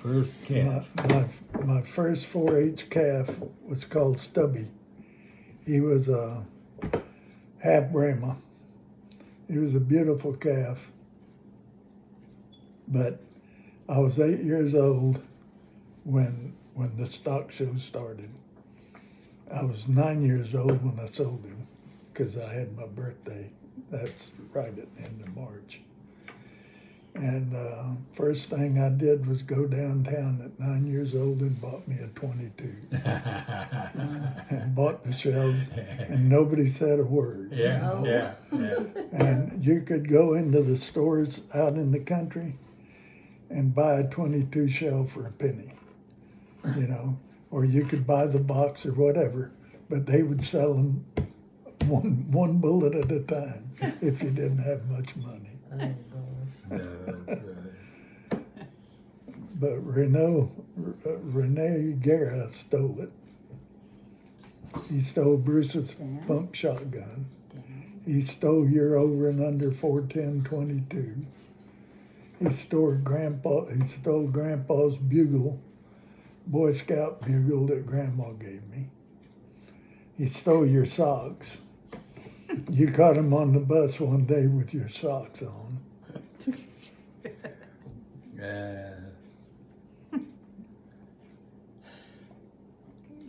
first calf. My first 4-H calf was called Stubby. He was a half Brahma. He was a beautiful calf. But I was 8 years old when the stock show started. I was 9 years old when I sold him because I had my birthday. That's right at the end of March. And first thing I did was go downtown at 9 years old and bought me a 22. And bought the shells, and nobody said a word. Yeah, Oh. yeah. And you could go into the stores out in the country and buy a 22 shell for a penny, or you could buy the box or whatever, but they would sell them one bullet at a time if you didn't have much money. No, But Rene Guerra stole it. He stole Bruce's pump shotgun. He stole your over and under 410-22. He stole Grandpa's bugle, Boy Scout bugle that Grandma gave me. He stole your socks. You caught him on the bus one day with your socks on.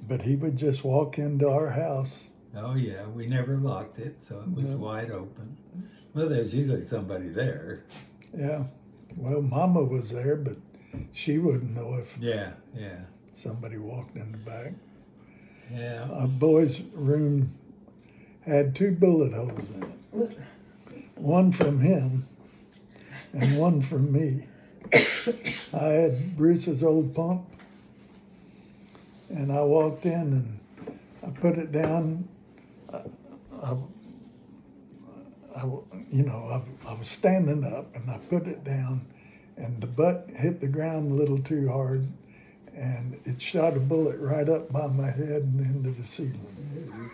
But he would just walk into our house. Oh yeah, we never locked it, so it was No. wide open. Well, there's usually somebody there. Yeah. Well, Mama was there, but she wouldn't know if Yeah. somebody walked in the back. Yeah. Our boys' room had 2 bullet holes in it. One from him and one from me. I had Bruce's old pump, and I walked in and I put it down. I was standing up and I put it down, and the butt hit the ground a little too hard, and it shot a bullet right up by my head and into the ceiling.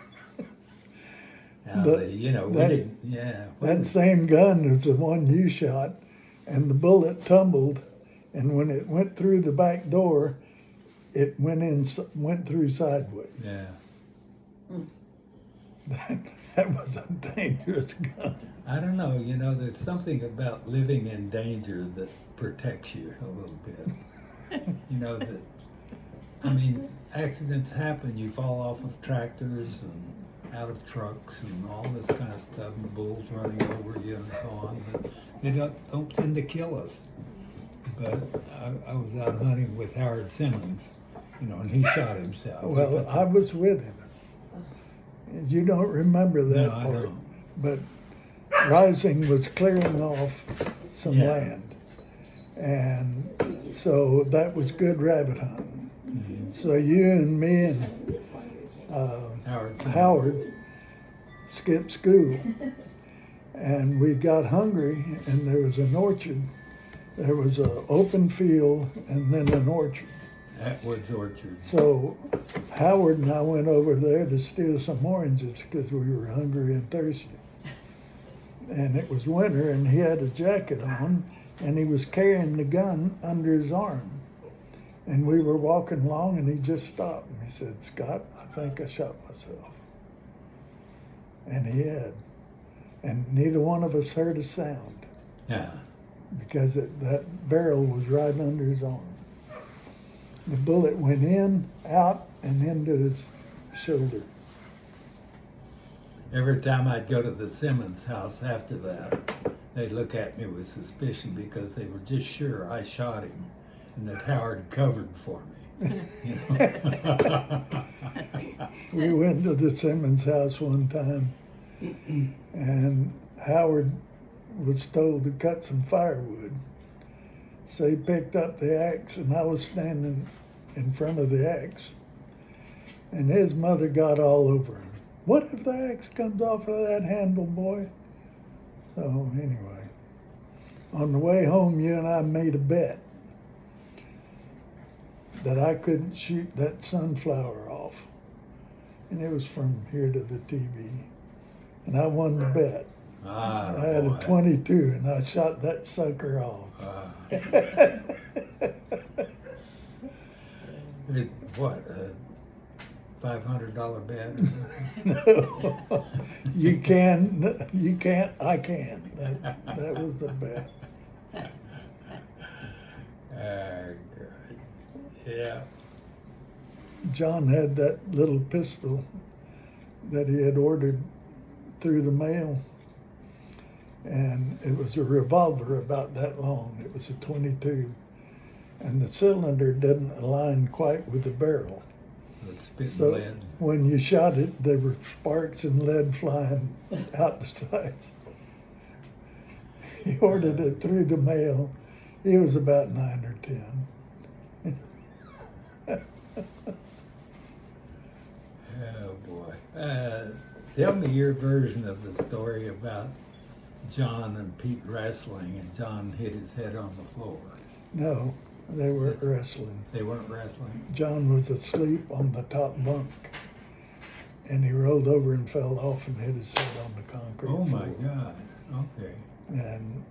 We didn't. Yeah. That same gun was the one you shot, and the bullet tumbled, and when it went through the back door, it went through sideways. Yeah. That was a dangerous gun. I don't know. There's something about living in danger that protects you a little bit. Accidents happen. You fall off of tractors and out of trucks and all this kind of stuff, and bulls running over you and so on. But they don't tend to kill us. But I was out hunting with Howard Simmons, and he shot himself. Well, I was with him. You don't remember that No, I part, don't. but Rising was clearing off some Yeah. land, and so that was good rabbit hunting. Mhm. So you and me and Howard Simmons. Howard skipped school, and we got hungry, and there was an orchard. There was an open field and then an orchard. Atwood's Orchard. So Howard and I went over there to steal some oranges because we were hungry and thirsty. And it was winter, and he had a jacket on, and he was carrying the gun under his arm. And we were walking along, and he just stopped. And he said, "Scott, I think I shot myself." And he had. And neither one of us heard a sound Yeah. because that barrel was right under his arm. The bullet went in, out, and into his shoulder. Every time I'd go to the Simmons house after that, they'd look at me with suspicion because they were just sure I shot him and that Howard covered for me. We went to the Simmons house one time, and Howard was told to cut some firewood. So he picked up the axe, and I was standing in front of the axe, and his mother got all over him. "What if the axe comes off of that handle, boy?" So anyway, on the way home, you and I made a bet that I couldn't shoot that sunflower off. And it was from here to the TV. And I won the bet. Ah, I had boy. a 22 and I shot that sucker off. It, what, a $500 bet? or No, you can't, I can. That was the bet. something? Good. Yeah. John had that little pistol that he had ordered through the mail, and it was a revolver about that long. It was a 22, and the cylinder didn't align quite with the barrel. It's spitting So lead. when you shot it, there were sparks and lead flying out the sides. He ordered it through the mail. He was about 9 or 10. Oh boy. Tell me your version of the story about John and Pete wrestling and John hit his head on the floor. No, they weren't wrestling. They weren't wrestling? John was asleep on the top bunk, and he rolled over and fell off and hit his head on the concrete Oh my floor. God. Okay. And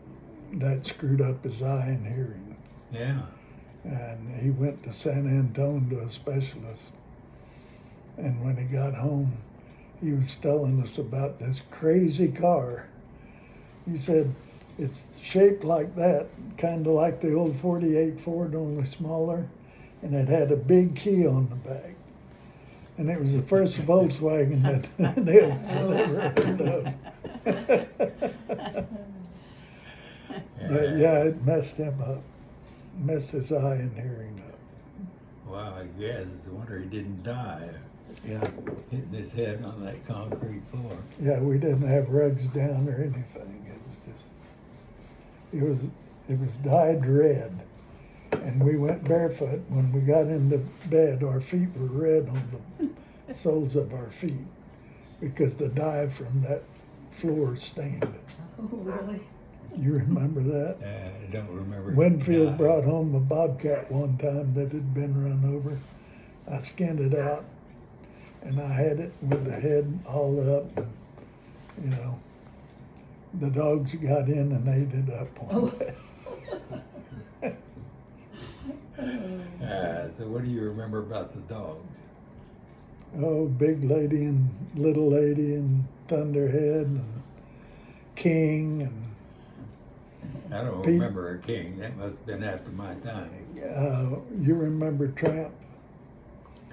that screwed up his eye and hearing. Yeah. And he went to San Antone to a specialist. And when he got home, he was telling us about this crazy car. He said, it's shaped like that, kind of like the old 48 Ford, only smaller, and it had a big key on the back. And it was the first Volkswagen that Nils had ever heard of. But yeah, it messed him up, messed his eye and hearing up. Wow, I guess. It's a wonder he didn't die Yeah, hitting his head on that concrete floor. yeah, we didn't have rugs down or anything. It was dyed red, and we went barefoot. When we got into bed, our feet were red on the soles of our feet because the dye from that floor stained. Oh, really? You remember that? I don't remember. Winfield dying. brought home a bobcat one time that had been run over. I skinned it out, and I had it with the head all up. And, you know, the dogs got in and ate it up one day. So what do you remember about the dogs? Oh, big lady and little lady and Thunderhead and King and I don't Pete. remember a king. That must have been after my time. you remember Tramp?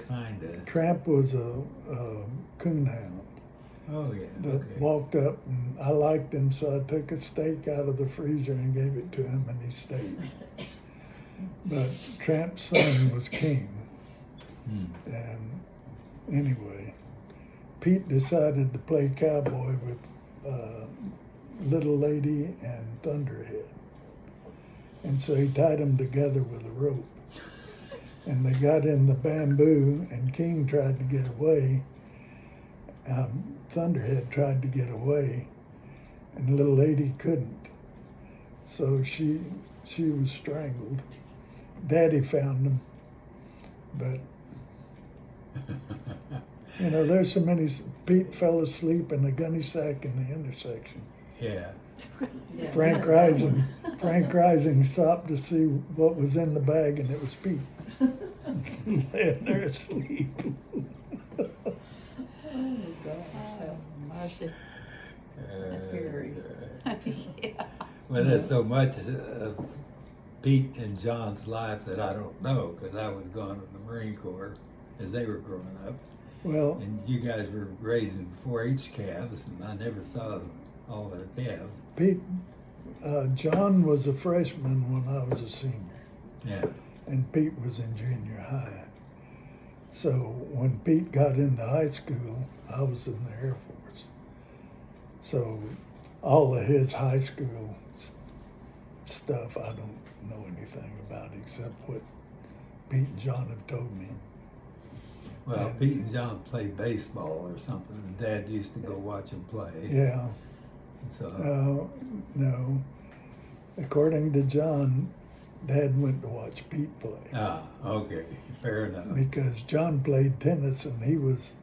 Kinda. Tramp was a coonhound Oh yeah. that Okay. walked up, and I liked him, so I took a steak out of the freezer and gave it to him, and he stayed. But Tramp's son was King, Hmm. and anyway, Pete decided to play cowboy with Little Lady and Thunderhead, and so he tied them together with a rope. And they got in the bamboo, and King tried to get away. Thunderhead tried to get away, and Little Lady couldn't. So she was strangled. Daddy found them, but you know, there's so many. Pete fell asleep in a gunny sack in the intersection. Yeah. Yeah. Frank Rising stopped to see what was in the bag, and it was Pete. Laying there asleep. Oh, God. Mercy. Scary. Yeah. Well, there's so much of Pete and John's life that I don't know because I was gone in the Marine Corps as they were growing up, Well, and you guys were raising 4-H calves, and I never saw all their calves. Pete, John was a freshman when I was a senior, Yeah. and Pete was in junior high. So when Pete got into high school, I was in the Air Force. So all of his high school stuff I don't know anything about except what Pete and John have told me. Well, And- Pete and John played baseball or something, and Dad used to go watch them play. Yeah. So No. According to John, Dad went to watch Pete play okay, fair enough. because John played tennis, and he was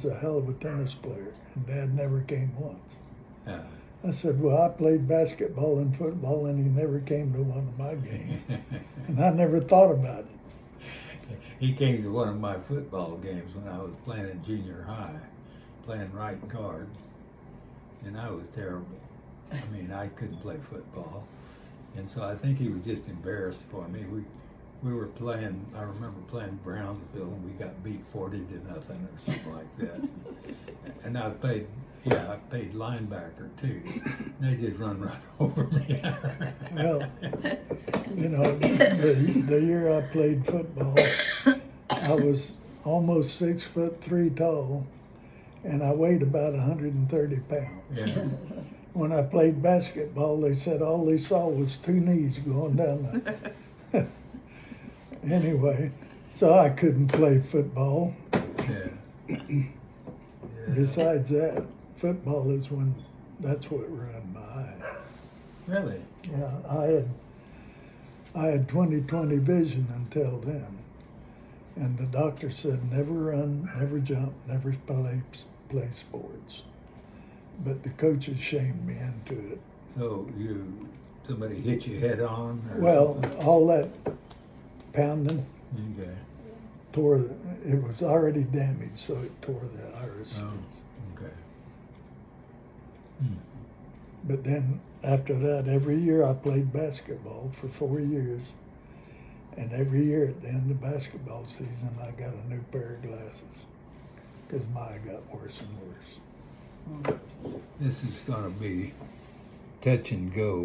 a hell of a tennis player, and Dad never came once. Yeah. I said, well, I played basketball and football, and he never came to one of my games, and I never thought about it. He came to one of my football games when I was playing in junior high, playing right guard, and I was terrible. I mean, I couldn't play football, and so I think he was just embarrassed for me. We were playing. I remember playing Brownsville, and we got beat 40-0 or something like that. And I played linebacker too. And they just run right over me. Well, you know, the year I played football, I was almost 6'3" tall, and I weighed about 130 pounds. Yeah. When I played basketball, they said all they saw was two knees going down. Anyway, so I couldn't play football. Yeah. Yeah. Besides that, football is that's what ruined my eye. Really? Yeah, I had 20/20 vision until then, and the doctor said never run, never jump, never play sports. But the coaches shamed me into it. So somebody hit you head on? Or Well, something? all that pounding Okay. it was already damaged, so it tore the iris. Oh, okay. But then after that, every year I played basketball for 4 years. And every year at the end of basketball season, I got a new pair of glasses because my eye got worse and worse. This is going to be touch and go.